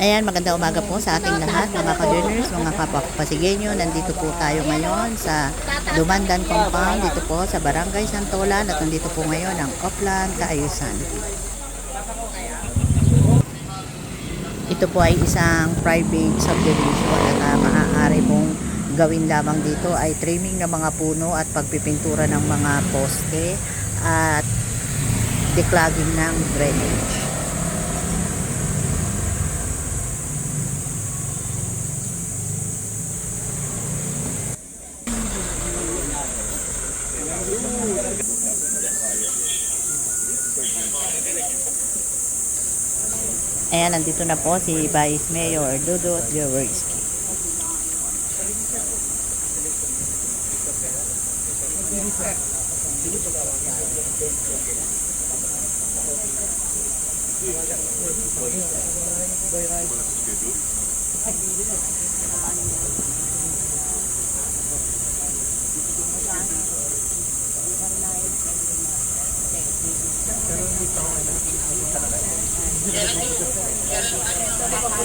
Ayan, magandang umaga po sa ating lahat, mga ka-learners, mga kapasigenyo. Nandito po tayo ngayon sa Dumandan Compound, dito po sa Barangay Santolan, at nandito po ngayon ang Oplan Kaayusan. Ito po ay isang private subdivision at maaari pong gawin lamang dito ay trimming ng mga puno at pagpipintura ng mga poste at declogging ng drainage. Ayan, nandito na po si Vice Mayor Dudut Jaworski.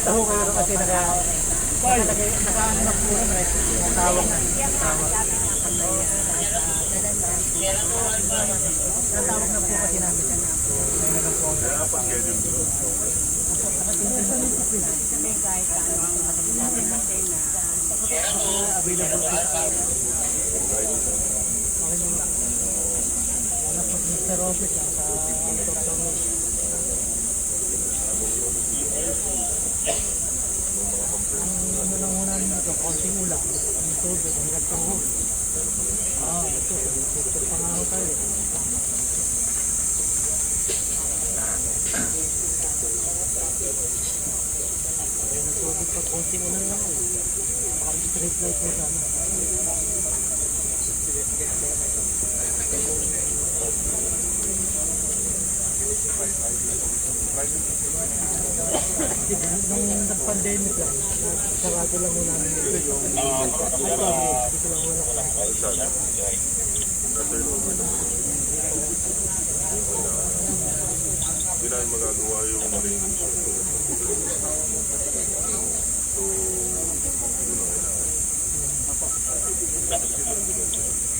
Taho kayo kasi naka-anak po rin tawag na po kasi namin available po sa Mr. Robert sa ano lang muna nito, konting ulang ang tubig, ang gatong ito, picture pa nga ako tayo ang tubig pa, konting ulang lang baka street light mo sana nung nag-pandemic lang, sarado lang muna namin ito. Dito lang muna ko lang. Hindi namin magagawa yung marinig.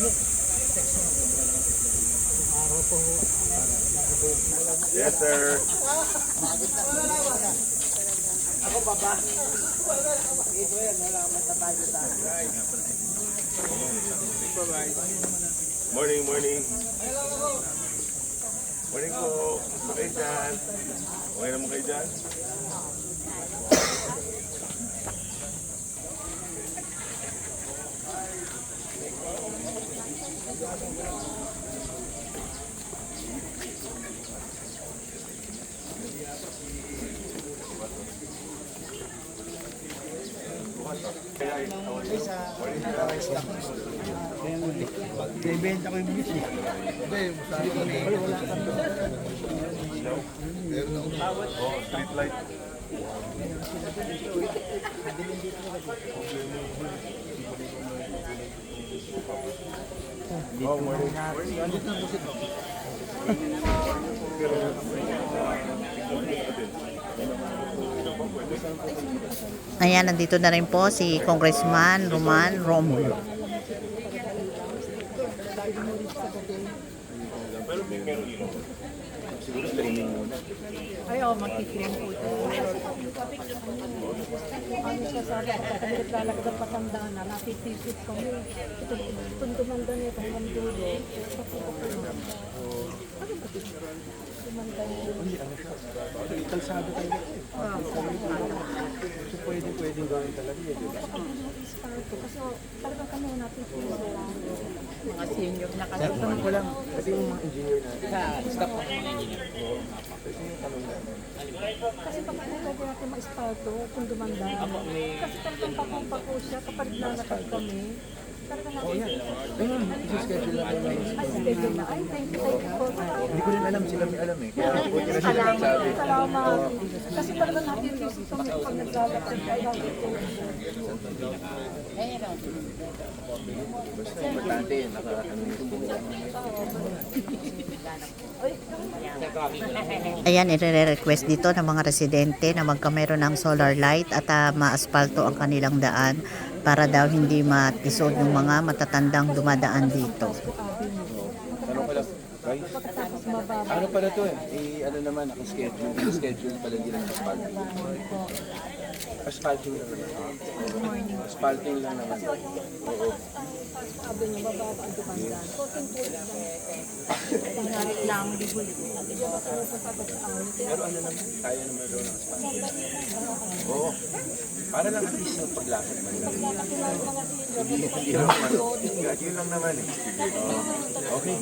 So, Araw po. yes, sir. Ako baba. Ito yan, wala akong matatago sa akin. Morning, morning. Morning po. Okay dyan. Okay naman kayo dyan? Bibenta ko yung bilis eh. Hindi, masabi ko may wala kang Oh, street light. Oh, morning. Ayan, nandito na rin po si Congressman Roman Romulo. Ay, magkikrim po ito. Ano siya sabi, kapag naglalagad ang patandaan na, nakitisip kami. Itong tumanda niya, itong mandulo. Ano ba ito? Tumanda niya. kalsado tayo. So pwedeng gawin talaga yun, di ba? Kasi talagang kami napipiso lang. Mga senior na kasi. Tanong ko lang, kasi yung mga engineer natin. Sa staff ng mga engineer. Kasi yung tanong natin. Kasi pag nilagay natin ma-espalto, kung dumanda. Kasi talagang pakong-pako siya kapag nalakad kami. talaga natin. Ayun, isi-schedule na kayo. Ay, schedule na. Ay, thank you po. Hindi ko rin alam, sila may alam eh. Kaya buti na sila nagsabi. Salamat. Kasi talaga natin visit kami pag naglalakad tayo. Basta importante, naka-ano yung school. Ayan, i-request dito ng mga residente na magkameron ng solar light at maaspalto ang kanilang daan para daw hindi matisod yung mga matatandang dumadaan dito. Tanong ko lang, guys, ano pala to eh? Ano naman, naka-schedule pala din ang asphalting. Asphalting lang naman. Asphalting lang naman. Oo. Sabi niya, bababa ang dumandaan. Tingnan lang, libo. Pero ano naman, kaya naman doon ang asphalting. Oo. Para lang at least yung paglakad man lang. Hindi lang naman. Yun lang naman eh. Okay.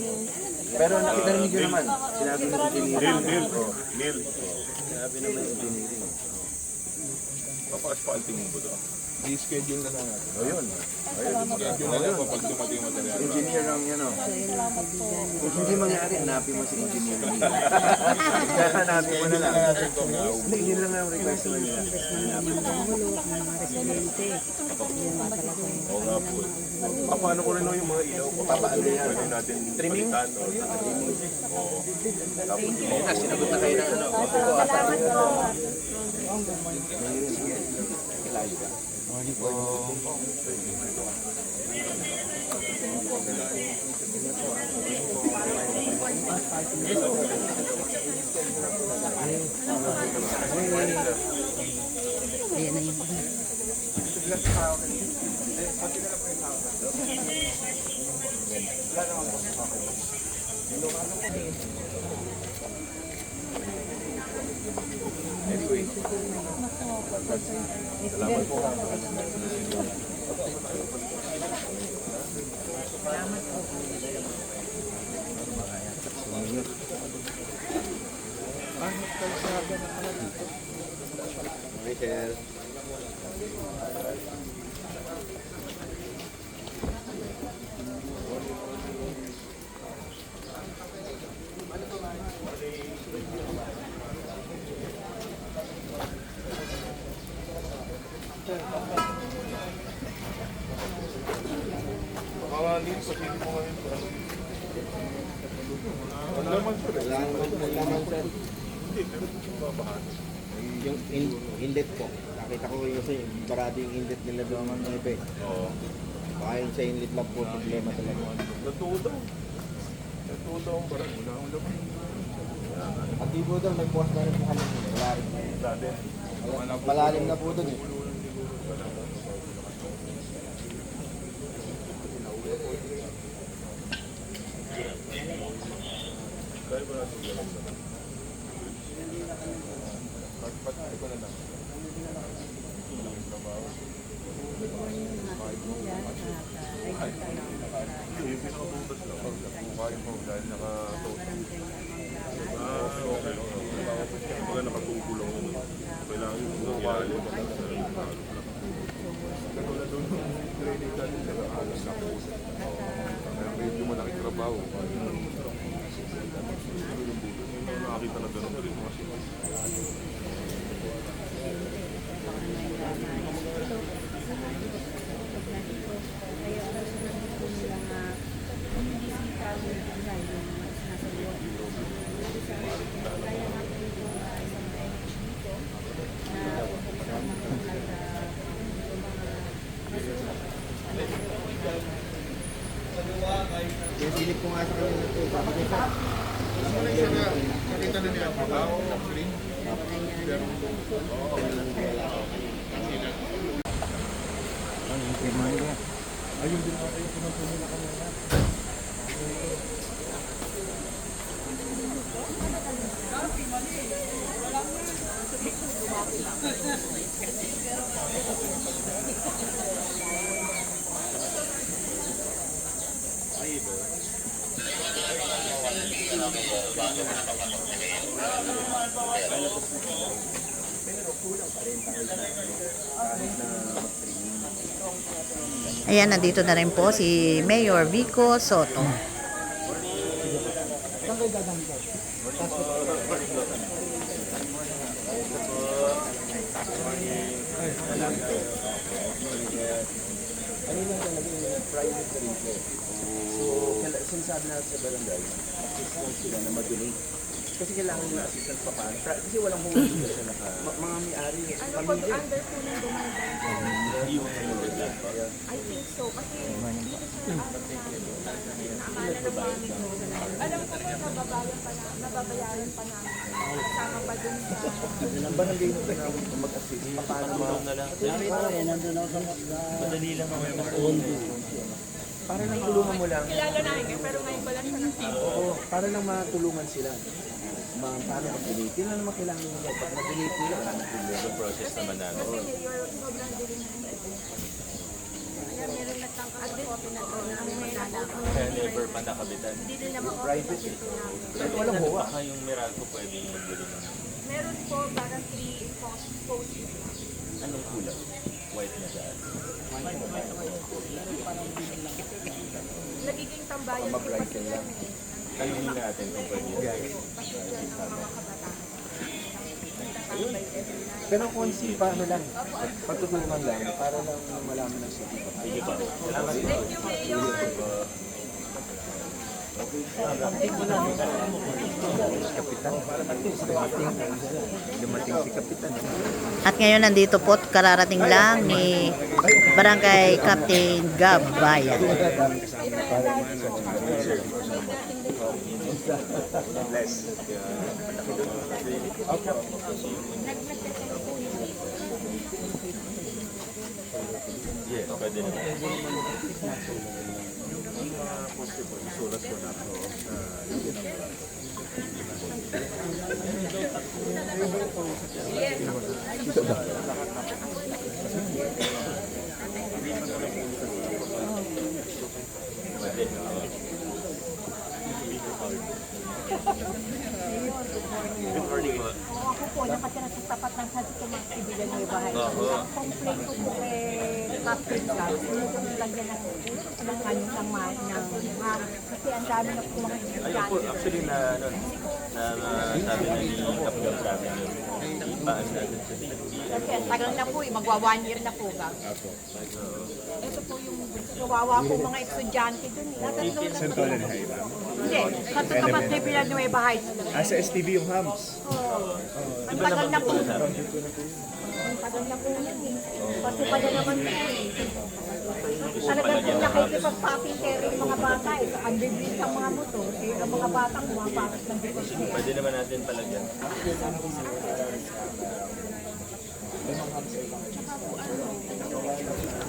Pero nakita rin nyo naman, sinabi ng engineering. Neil. Sinabi naman ng engineering. Papa-asphalting mo ba doon? I-schedule na lang natin. O yun. Schedule na lang kapag dumating yung material. Engineer ang yan o. Kung hindi mangyari, hanapin mo si engineer. Kaya hanapin mo na lang. Hindi, yun lang ang request mo nila. Oo nga po. Paano ko rin yung mga ilaw? Papaano yan? Pwede natin Trimming? palitan. Tapos yung Kasi sinagot na kayo ng ano. Salamat po. Kilayo ka. Ayan na yung Anyway. Salamat po. Michael. mga Neil, pasili mo ngayon. Wala naman sir eh. Hindi, pero babahan. Yung inlet po. Nakita ko yung kasi barado yung inlet nila doon ng iba eh. Oo. Baka yung sa inlet lang po problema talaga. Natuto daw. Natuto daw ang barang. Wala akong laman. At di po doon, may bukas na rin po kami. Wala rin. Dati. Malalim na po doon eh. Kaya ba natin gano'n naman? Pati ko na lang. Ang trabaho. Hindi, pinakabutas lang. Kumain mo dahil naka-toast. Okay. Pagka nakatubo lang yun. Kailangan yung kumain mo. Katulad doon, training natin sa alas na po. Kaya medyo malaking trabaho. Nakakita na gano'n rin mga sila. Yung silip ko nga sa kanila ito. Papakita. Nakita na niya. Green. Ayun din ako yung pinagpunin na kanila. Pero kulang pa rin kahit na mag-training. Ayan, nandito na rin po si Mayor Vico Soto. Saan kayo dadaan ko? Kanina talaga yung private na rin siya. So, sinasabi natin sa barangay, assistance sila na mag-donate. Kasi kailangan nila assistance pa paano. Kasi walang huwag sila sa mga may-ari, pamilya. Under po ng dumagan. I think so. Kasi dito sa alam namin, naakala ng mami ko. Alam ko po nababayaran pa namin. Kasama pa dun sa... Ang barangay na tinawag kung mag-assist, paano para lang tulungan mo lang. Kilala namin kayo, pero ngayon ko lang siya nakita. Oo, para lang matulungan sila. Paano mag-donate? Yun lang naman kailangan nila. Pag mag-donate nila, yung process naman namin. Kasi mayor, sobrang dilim na hindi. Kaya meron nagtangkas sa copy na to na ang may nalakaw. Kaya never pa nakabitan. Hindi din naman Private eh. Pero walang huwa. Baka yung Meralco pwede yung magbili ng meron po parang 3 posts. anong kulay? White na daan. Nagiging tambayan po kasi yan eh. Tanungin natin kung pwede. Kasi dyan ang mga kabataan. Tatambay every night. Pero kung paano lang, pagtutulungan lang, para lang malaman ng city. Sige pa. Salamat. Thank you, Mayor! At ngayon nandito po, kararating lang ni Barangay Captain Gab Bayan. Yes, pwede na. Ako po, nakatira sa tapat ng San Tomas Sibilan ng bahay. Ang complaint ko po kay Captain Gab, sinunod lang yan ng kasi ang dami na po mga Ayun po, actually na sabi na ni Kapitol sa amin yun. Ipaas natin sa DNP. Kasi ang tagal na po, magwa 1 year na po ba? Ito po yung kawawa po mga estudyante dun. Santolan High ba? Hindi, sa Tomas Sibilan ng bahay. Sa STV yung hams. Ang tagal na po. Ang tagal na po yan eh. Kasi pala naman po eh. Talagang kung nakikipag-popping carry yung mga bata eh. Ang biblis ang mga motor, eh ang mga bata pumapasok ng biblis eh. Pwede naman natin palagyan.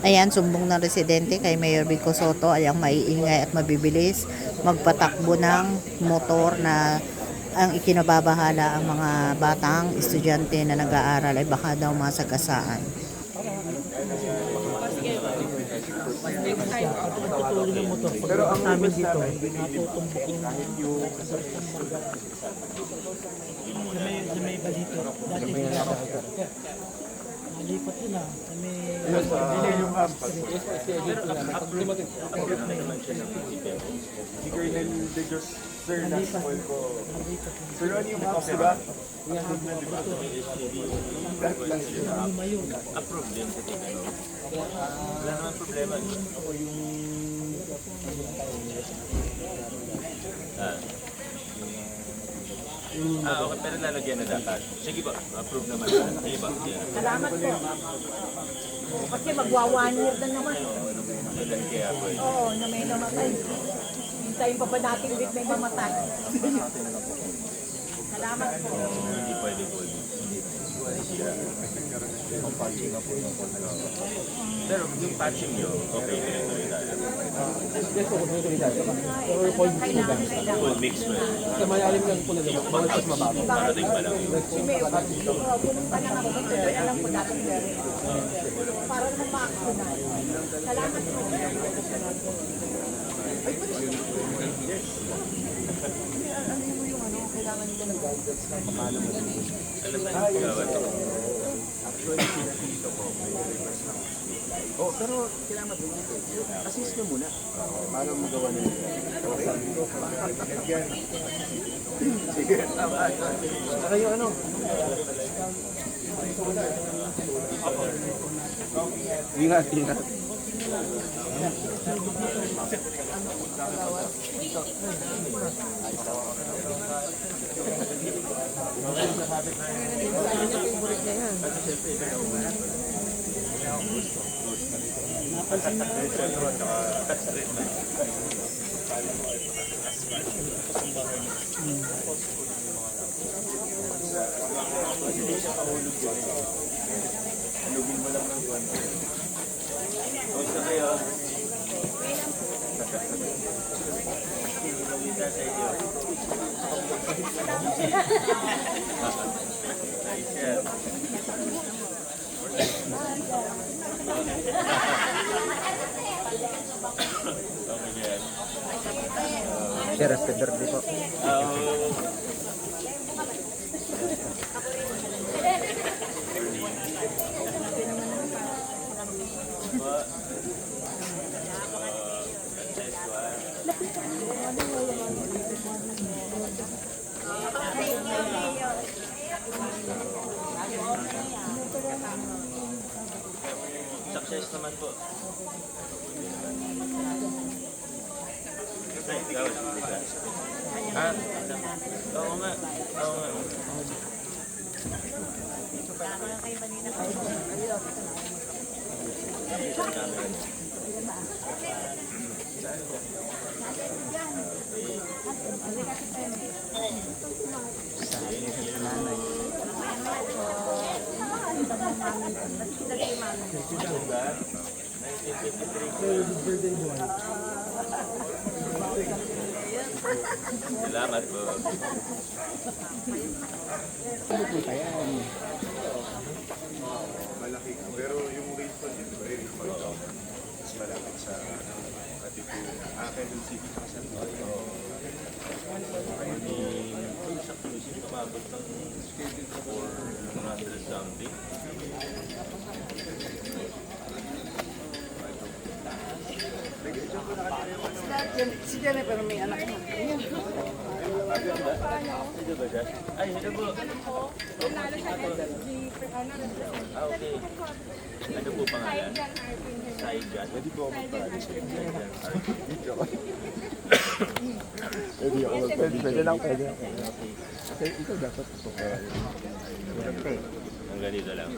Ayan, sumbong ng residente kay Mayor Vico Soto ay ang maiingay at mabibilis magpatakbo ng motor na ang ikinababahala ang mga batang estudyante na nag-aaral ay baka daw masagasaan. Pagtutuloy ng motor, pag namin dito, natutumbok yung sa may balito. Dati sila nalipat nila sa may... Yung hams. Si Colonel De Jos, sir, last call ko. Sir, ano yung hams, diba? Approved din sa tingin. Wala naman problema. Ako yung... Okay, pero lalagyan na dapat. Sige ba, approve naman. Sige ba? Salamat po. Kasi magwa 1 year na naman. Ilan kaya po? Oo, na may namatay. Hintayin pa ba natin ulit may mamatay? Salamat po. Hindi pwede po. Pero yung patching nyo, okay, tuloy tayo. Full mix mo. Sa mayalim lang po nila. Yung pag-out, parating pa lang yun. Pumunta na ako kasi doon alam ko dati. Para naman ma-actionan. Salamat po. Alam ba yung gawin? Actually, dito po, may request lang. Oh, pero kailangan matuloy. Assist nyo muna. Para magawa nila. Sabi ko, sige, tama. Saka yung ano. Ingat, ingat. Gusto kayo? Sir, Pedro, di po. Success naman po. Ay, ikaw, di ba? Ah, oo nga. Oo nga. Salamat po. Malaki. Pero yung rate po dito, very small. Mas malapit sa Katipunan. Quezon City pa sa Yung sa cruising, tumabot ng 400 something. Si Jennifer may anak mo. Ito ba siya? Ay, ito po. Ah, okay. Ano po pangalan? Saijan. Pwede po ako magparalis. Pwede lang, pwede. Kasi ikaw dapat ito. Ang ganito lang.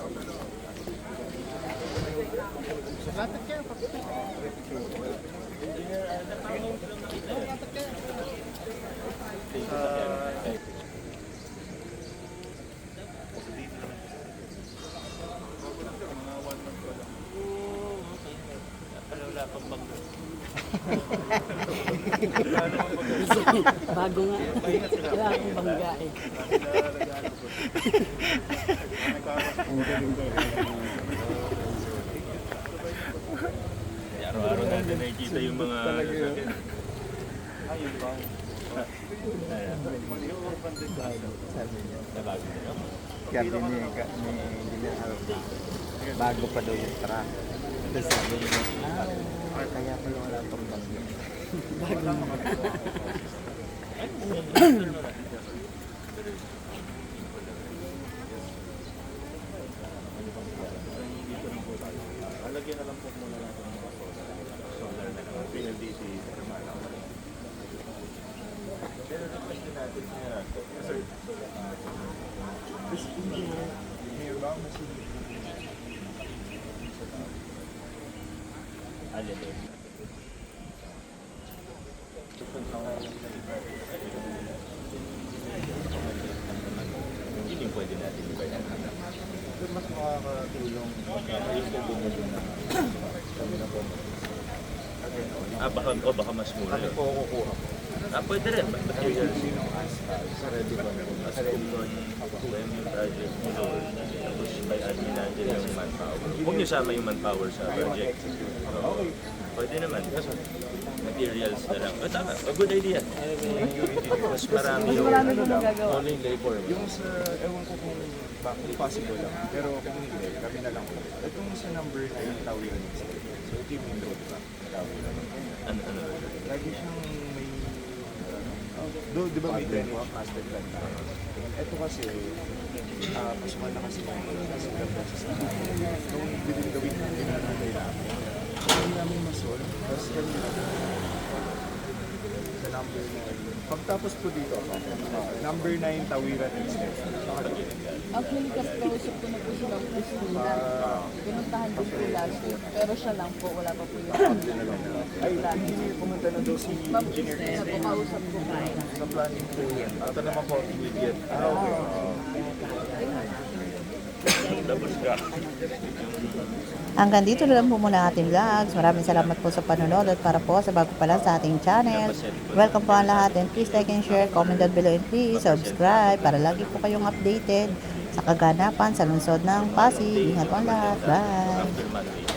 Wala pang bangga. Bago nga. Wala akong bangga eh. Araw-araw natin nakikita yung mga sasakyan. Ayun ba? Nabago na lang. Kaya bago pa daw yung truck. Tapos sabi niya, kaya pala wala itong bagyo. Alagyan na lang po muna natin ng mga solar na lang. PLDT, Hermana. Pero request din natin niya. Sir. This engineer, Mayor Bang, Alin eh. Hindi pwede natin iba yan. mas makakatulong yung bumulong na kami na po. Baka mas mura Kami yun. po kukuha po. Pwede rin. Materials. Sinong asphalt sa ready ba po? As kung when yung project mo doon, tapos by admin natin yung manpower. Huwag niyo sama yung manpower sa project. So, pwede naman. Materials na lang. Tama, a good idea. Mas marami yung Marami kong magagawa. only labor. Yung sa, ewan ko kung back kung possible lang. Pero kung hindi, kami na lang po. Itong sa number 9, Tawiran Estate. So ito yung main road pa, Tawiran. Ano? Lagi siyang may, di ba may Glenwalk master plan na? Ito kasi, pasukan na kasi kasi ganda sa nung gawin natin na natin namin. Hindi namin masol. Tapos kami sa number 9. Pagtapos po dito, number 9, Tawiran Estate. Actually, kausap ko na po silang Christina. Pinuntahan din po last week. Pero siya lang po, wala pa po yung Ay, engineer, pumunta na daw si Ma'am engineer Christina po, kausap ko pa. sa planning po yan. Ito naman po, immediate. Okay. Tapos ka. Hanggang dito na lang po muna ang ating vlogs. Maraming salamat po sa panonood at para po sa bago pa lang sa ating channel. Welcome po ang lahat and please like and share, comment down below and please subscribe para lagi po kayong updated sa kaganapan sa lungsod ng Pasig. Ingat po ang lahat. Bye! After Monday.